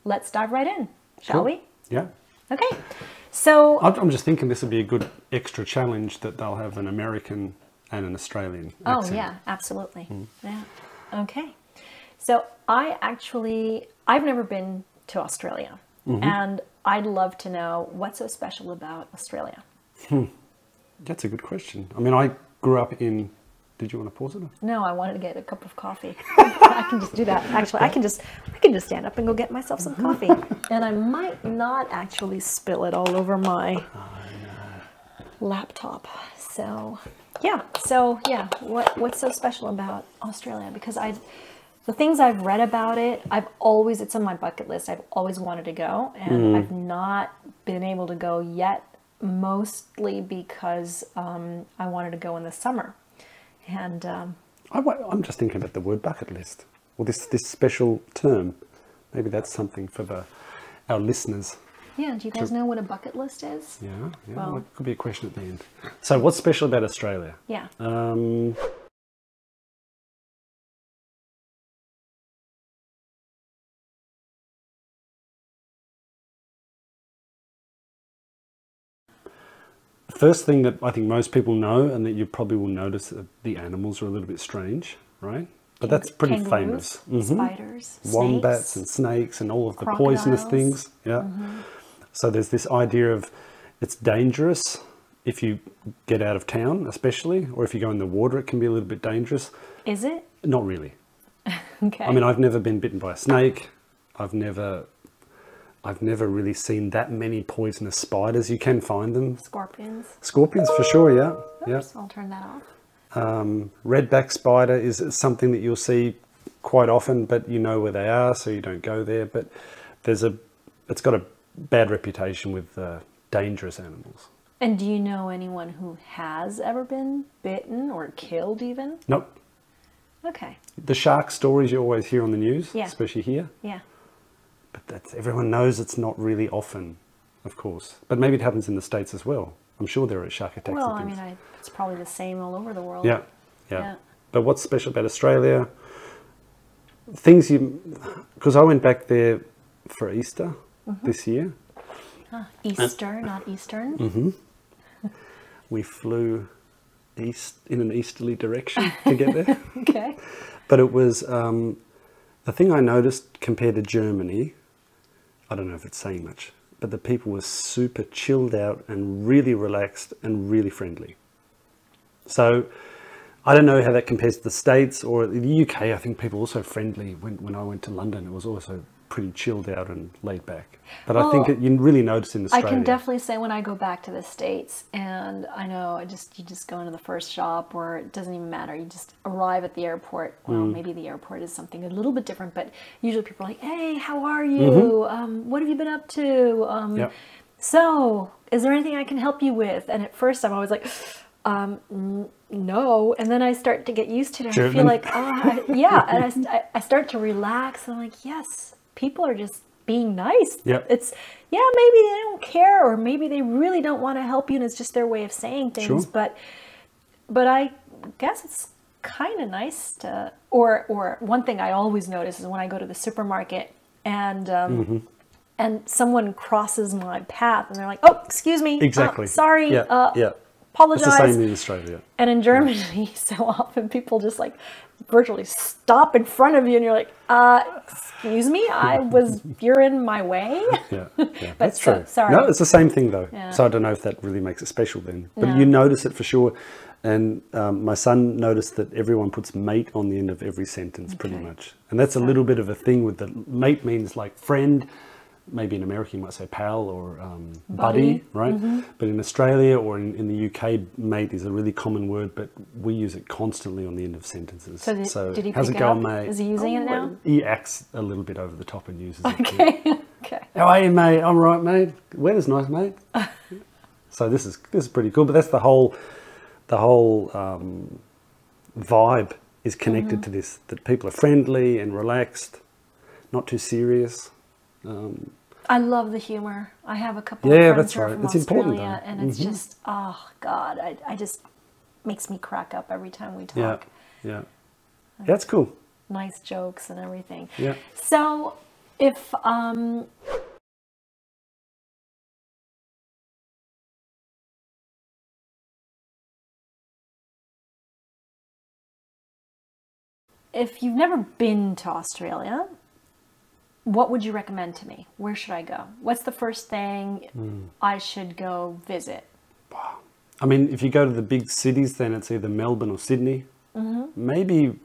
let's dive right in, shall we? Yeah. Okay. So I'm just thinking this would be a good extra challenge that they'll have an American and an Australian accent. Oh yeah, absolutely. Yeah. Okay. So I've never been to Australia, and I'd love to know what's so special about Australia. That's a good question. I mean, I grew up in... Did you want to pause it? No, I wanted to get a cup of coffee. I can just do that. Actually, I can just stand up and go get myself some coffee. And I might not actually spill it all over my laptop. So yeah. What's so special about Australia? Because the things I've read about it, it's on my bucket list. I've always wanted to go, and I've not been able to go yet, mostly because I wanted to go in the summer. And I'm just thinking about the word bucket list, or this special term. Maybe that's something for our listeners. Yeah, do you guys know what a bucket list is? Yeah. Well, it could be a question at the end. So what's special about Australia? Yeah. First thing that I think most people know, and that you probably will notice, that the animals are a little bit strange, right? But that's pretty Kangaroos, famous. Spiders, Wombats snakes, and snakes and all of the crocodiles. poisonous things. Yeah. So there's this idea of it's dangerous if you get out of town, especially, or if you go in the water, it can be a little bit dangerous. Is it? Not really. Okay. I mean, I've never been bitten by a snake. I've never really seen that many poisonous spiders. You can find them. Scorpions. Scorpions for sure, yeah. Oops, I'll turn that off. Redback spider is something that you'll see quite often, but you know where they are, so you don't go there. But it's got a bad reputation with dangerous animals. And do you know anyone who has ever been bitten or killed even? Nope. Okay. The shark stories you always hear on the news, especially here. Yeah. But everyone knows it's not really often, of course. But maybe it happens in the States as well. I'm sure there are shark attacks. Well, and things. I mean, it's probably the same all over the world. Yeah. But what's special about Australia? Because I went back there for Easter this year. Easter, not Eastern. We flew east in an easterly direction to get there. Okay. But it was, the thing I noticed compared to Germany, I don't know if it's saying much, but the people were super chilled out and really relaxed and really friendly. So I don't know how that compares to the States or the UK. I think people are also friendly. When I went to London, it was also pretty chilled out and laid back. But I think you really notice in Australia. I can definitely say when I go back to the States, and I know you just go into the first shop, or it doesn't even matter. You just arrive at the airport. Well, maybe the airport is something a little bit different, but usually people are like, "Hey, how are you? What have you been up to? So, is there anything I can help you with?" And at first, I'm always like, no, and then I start to get used to it. And I feel like, and I start to relax. And I'm like, yes, people are just being nice. It's maybe they don't care, or maybe they really don't want to help you, and it's just their way of saying things. But I guess it's kind of nice to. Or one thing I always notice is when I go to the supermarket and someone crosses my path, and they're like, "Oh, excuse me, sorry, apologize." It's the same in Australia. And in Germany, so often people just like virtually stop in front of you, and you're like, excuse me, you're in my way. But that's true. Sorry. No, it's the same thing though. So I don't know if that really makes it special then. But you notice it for sure. And my son noticed that everyone puts mate on the end of every sentence pretty much. And that's a little bit of a thing with the mate means like friend. Maybe in America you might say pal or buddy, right? But in Australia or in the UK, mate is a really common word, but we use it constantly on the end of sentences. So did he how's pick it going, up? mate? Is he using it now? He acts a little bit over the top and uses it. Okay. How are you, mate? I'm right, mate. Weather's nice, mate. So this is pretty cool. But that's the whole vibe is connected to this. That people are friendly and relaxed, not too serious. I love the humor. I have a couple of friends that's who are right. from It's Australia, important, and it's just, oh God, I just makes me crack up every time we talk. Yeah, that's cool. Nice jokes and everything. Yeah. So, If you've never been to Australia, what would you recommend to me? Where should I go? What's the first thing I should go visit? I mean, if you go to the big cities, then it's either Melbourne or Sydney. Maybe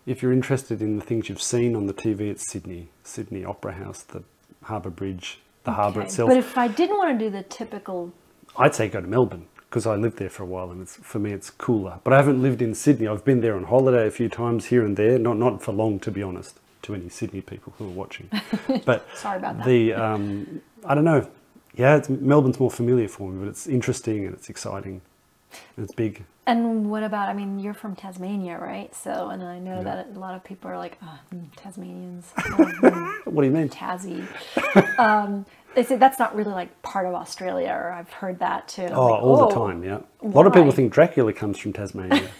if you're interested in the things you've seen on the TV, it's Sydney Opera House, the Harbour Bridge, the harbour itself. But if I didn't want to do the typical... I'd say go to Melbourne, because I lived there for a while, and for me it's cooler. But I haven't lived in Sydney. I've been there on holiday a few times here and there, not for long, to be honest, to any Sydney people who are watching. But sorry about that. I don't know. Yeah, Melbourne's more familiar for me, but it's interesting and it's exciting and it's big. And what about, I mean, you're from Tasmania, right? So, and I know that a lot of people are like, oh, Tasmanians. What do you mean? Tassie. They say that's not really like part of Australia, or I've heard that too. Oh, like, all the time, yeah. A lot of people think Dracula comes from Tasmania.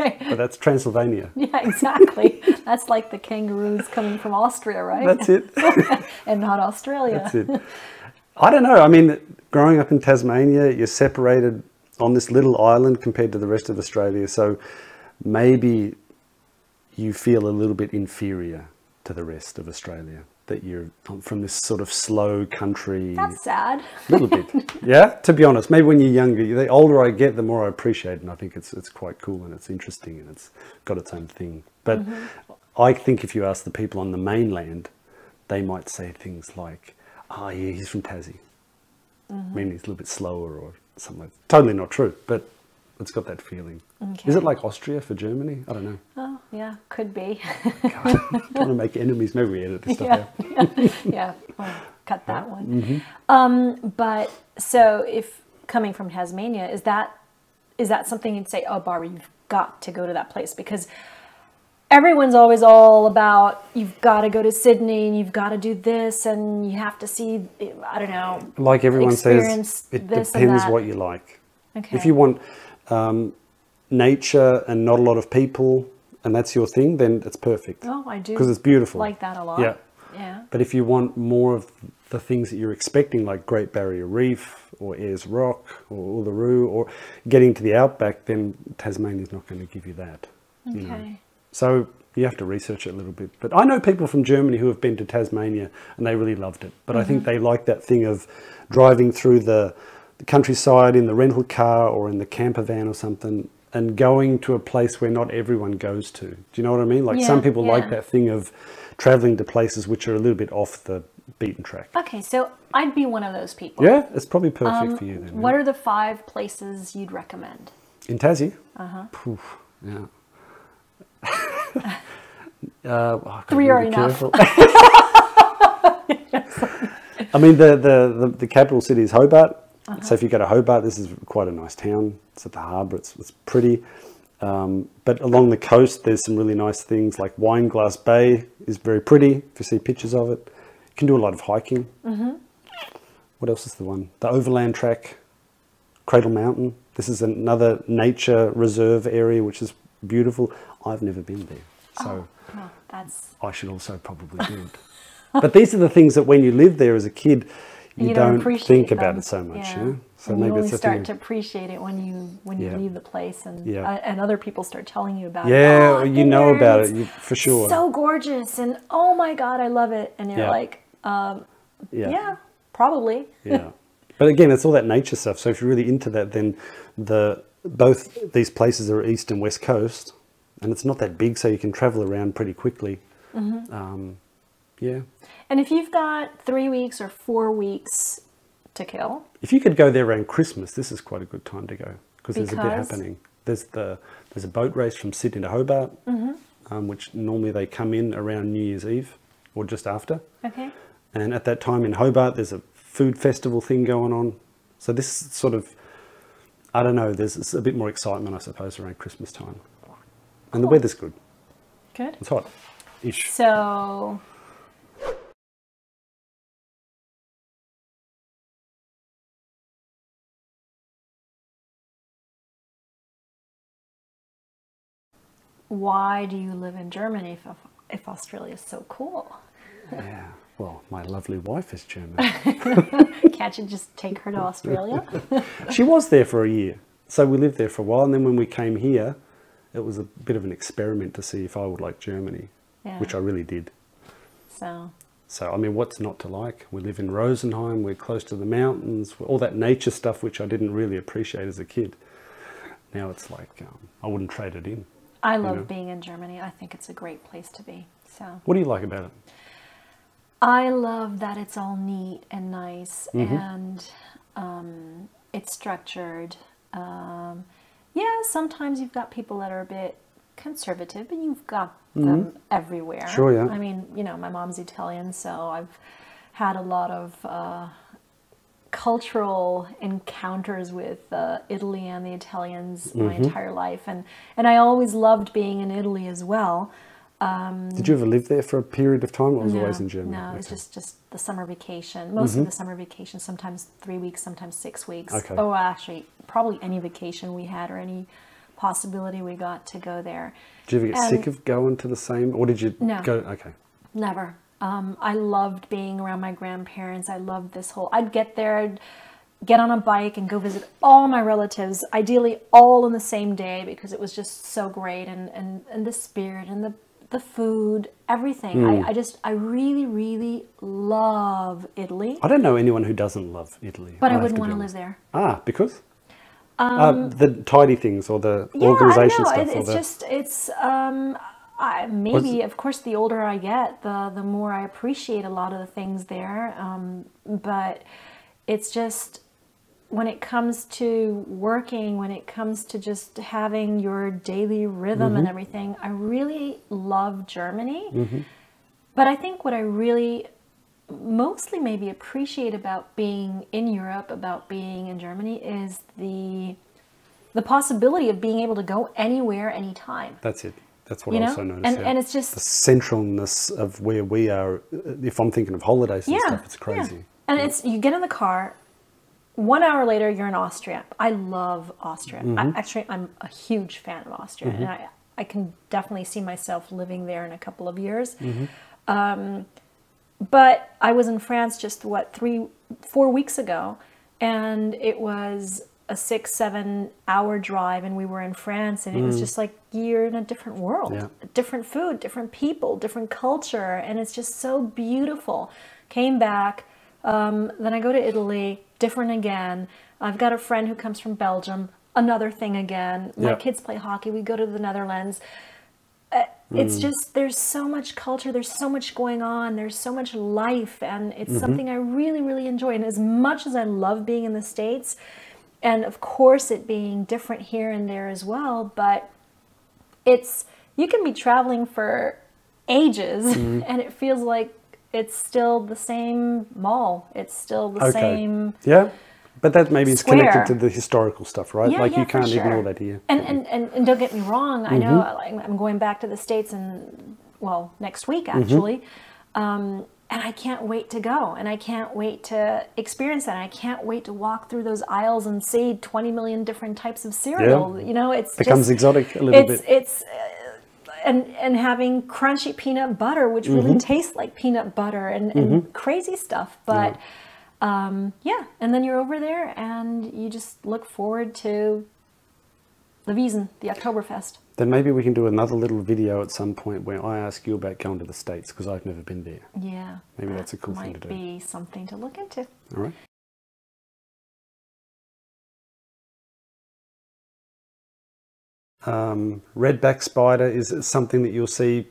Okay. But that's Transylvania. Yeah, exactly. That's like the kangaroos coming from Austria, right? That's it. And not Australia. That's it. I don't know. I mean, growing up in Tasmania, you're separated on this little island compared to the rest of Australia. So maybe you feel a little bit inferior to the rest of Australia, that you're from this sort of slow country. That's sad. A little bit. Yeah, to be honest. Maybe when you're younger, the older I get, the more I appreciate it. And I think it's quite cool and it's interesting and it's got its own thing. But I think if you ask the people on the mainland, they might say things like, oh yeah, he's from Tassie. Maybe he's a little bit slower or something like that. Totally not true, but it's got that feeling. Okay. Is it like Austria for Germany? I don't know. Oh, yeah, could be. God, I don't want to make enemies. Maybe we edit this stuff out. Yeah, well, cut that one. But so if coming from Tasmania, is that something you'd say, oh, Barbara, you've got to go to that place? Because everyone's always all about, you've got to go to Sydney and you've got to do this and you have to see, I don't know. Like everyone says, it depends what you like. Okay. If you want nature and not a lot of people and that's your thing, then it's perfect. Oh, I do. Because it's beautiful. Like that a lot. Yeah. Yeah. But if you want more of the things that you're expecting, like Great Barrier Reef or Ayers Rock or Uluru or getting to the outback, then Tasmania's not going to give you that. Okay. You know? So you have to research it a little bit. But I know people from Germany who have been to Tasmania and they really loved it. But I think they like that thing of driving through the countryside in the rental car or in the camper van or something and going to a place where not everyone goes to. Do you know what I mean? Like some people like that thing of traveling to places which are a little bit off the beaten track. Okay, so I'd be one of those people. Yeah, it's probably perfect for you then. What are the 5 places you'd recommend? In Tassie? Uh-huh. Yeah. 3 are enough. I mean, the capital city is Hobart. So if you go to Hobart, this is quite a nice town. It's at the harbour. It's pretty. But along the coast, there's some really nice things like Wineglass Bay is very pretty. If you see pictures of it, you can do a lot of hiking. What else is the one? The Overland Track, Cradle Mountain. This is another nature reserve area, which is beautiful. I've never been there, so I should also probably do it. But these are the things that when you live there as a kid, you don't think about it so much. Yeah. So maybe you only start to appreciate it when you leave the place and other people start telling you about it. Yeah, oh, you know about it for sure. It's so gorgeous and oh my God, I love it. And you're like, yeah, probably. Yeah. But again, it's all that nature stuff. So if you're really into that, then both these places are east and west coast, and it's not that big, so you can travel around pretty quickly. Yeah. And if you've got 3 weeks or 4 weeks to kill, if you could go there around Christmas, this is quite a good time to go because there's a bit happening. There's a boat race from Sydney to Hobart, which normally they come in around New Year's Eve or just after. Okay. And at that time in Hobart, there's a food festival thing going on. So this sort of, I don't know, there's a bit more excitement, I suppose, around Christmas time. And the weather's good. Good. It's hot-ish. So why do you live in Germany if Australia is so cool? Yeah. Well, my lovely wife is German. Can't you just take her to Australia? She was there for a year. So we lived there for a while. And then when we came here, it was a bit of an experiment to see if I would like Germany, which I really did. So, I mean, what's not to like? We live in Rosenheim. We're close to the mountains. All that nature stuff, which I didn't really appreciate as a kid. Now it's like, I wouldn't trade it in. I love being in Germany. I think it's a great place to be. So, what do you like about it? I love that it's all neat and nice, and it's structured. Yeah, sometimes you've got people that are a bit conservative, but you've got them everywhere. Sure, yeah. I mean, you know, my mom's Italian, so I've had a lot of cultural encounters with Italy and the Italians my entire life, and I always loved being in Italy as well. Did you ever live there for a period of time, or was it always in Germany? No, it was just the summer vacation. Most of the summer vacation, sometimes 3 weeks, sometimes 6 weeks. Okay. Oh, actually, probably any vacation we had or any possibility we got to go there. Did you ever get sick of going to the same, or did you go? Okay. Never. I loved being around my grandparents. I loved this whole, I'd get there, I'd get on a bike and go visit all my relatives, ideally all in the same day, because it was just so great, and the spirit and the food, everything. I really, really love Italy. I don't know anyone who doesn't love Italy. But I wouldn't want to live there. Ah, because? The tidy things or the organization stuff? It's maybe, of course, the older I get, the more I appreciate a lot of the things there. But it's just, when it comes to working, when it comes to just having your daily rhythm and everything, I really love Germany. But I think what I really mostly maybe appreciate about being in Europe, about being in Germany, is the possibility of being able to go anywhere, anytime. That's it. That's what I also noticed. And it's just the centralness of where we are. If I'm thinking of holidays and stuff, it's crazy. Yeah. And it's, you get in the car, 1 hour later, you're in Austria. I love Austria. I'm a huge fan of Austria, and I can definitely see myself living there in a couple of years. But I was in France just, 3-4 weeks ago, and it was a 6-7 hour drive, and we were in France, and it was just like you're in a different world, different food, different people, different culture, and it's just so beautiful. Came back, then I go to Italy, different again. I've got a friend who comes from Belgium, another thing again. My kids play hockey, we go to the Netherlands. It's just, there's so much culture, there's so much going on, there's so much life, and it's something I really, really enjoy. And as much as I love being in the States, and of course it being different here and there as well, but it's, you can be traveling for ages and it feels like it's still the same mall. It's still the same. Yeah. But that maybe is connected square. to the historical stuff, right? Like you can't ignore that here. And don't get me wrong. I know I'm going back to the States next week actually. And I can't wait to go, and I can't wait to experience that. And I can't wait to walk through those aisles and see 20 million different types of cereal. You know, it's becomes exotic a little bit. And having crunchy peanut butter, which really tastes like peanut butter, and crazy stuff. But and then you're over there and you just look forward to the Wiesn, the Oktoberfest. Then maybe we can do another little video at some point where I ask you about going to the States, because I've never been there. Yeah. Maybe that's a cool thing to do. Might be something to look into. All right. Redback spider is something that you'll see,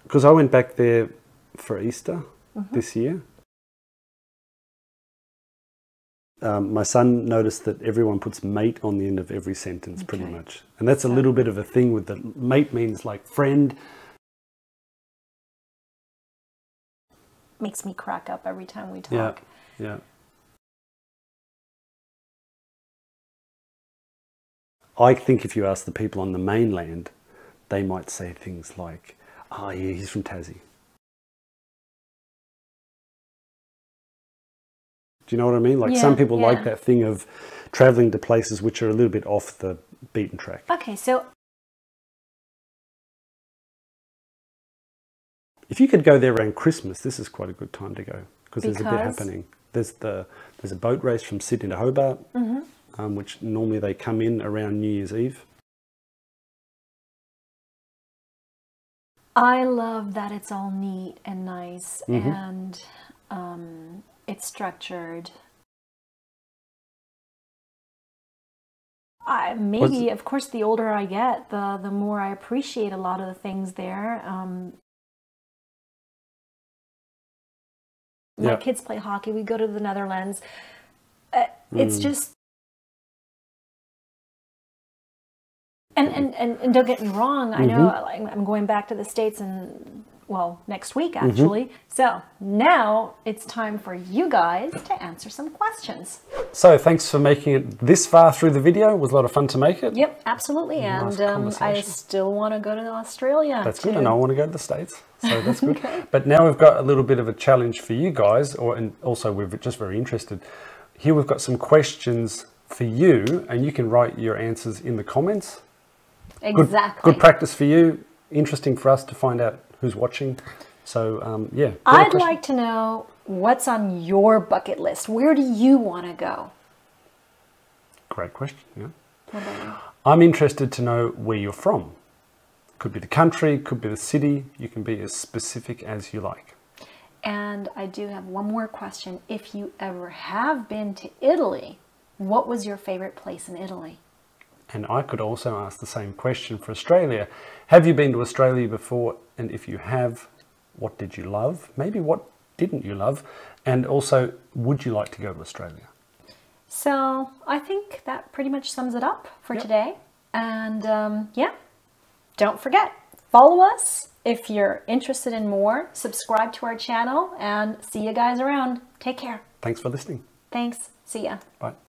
because I went back there for Easter this year. My son noticed that everyone puts mate on the end of every sentence pretty much, and that's a little bit of a thing with the mate, means like friend. Makes me crack up every time we talk. Yeah. I think if you ask the people on the mainland, they might say things like, "Oh yeah, he's from Tassie." Do you know what I mean? Like some people like that thing of traveling to places which are a little bit off the beaten track. Okay, so If you could go there around Christmas, this is quite a good time to go because there's a bit happening. There's a boat race from Sydney to Hobart, which normally they come in around New Year's Eve. I love that it's all neat and nice and it's structured. Maybe, of course, the older I get, the more I appreciate a lot of the things there. My kids play hockey. We go to the Netherlands. It's just... And don't get me wrong, I know I'm going back to the States next week actually. So now it's time for you guys to answer some questions. So thanks for making it this far through the video. It was a lot of fun to make it. Yep, absolutely. Nice and I still want to go to Australia. That's good, and I want to go to the States. So that's good. Okay. But now we've got a little bit of a challenge for you guys, and also we're just very interested. Here we've got some questions for you, and you can write your answers in the comments. Exactly. Good practice for you. Interesting for us to find out who's watching. So, yeah. I'd like to know what's on your bucket list. Where do you want to go? Great question, yeah. What about you? I'm interested to know where you're from. Could be the country, could be the city. You can be as specific as you like. And I do have one more question. If you ever have been to Italy, what was your favorite place in Italy? And I could also ask the same question for Australia. Have you been to Australia before? And if you have, what did you love? Maybe what didn't you love? And also, would you like to go to Australia? So I think that pretty much sums it up for today. And yeah, don't forget, follow us if you're interested in more. Subscribe to our channel and see you guys around. Take care. Thanks for listening. Thanks. See ya. Bye.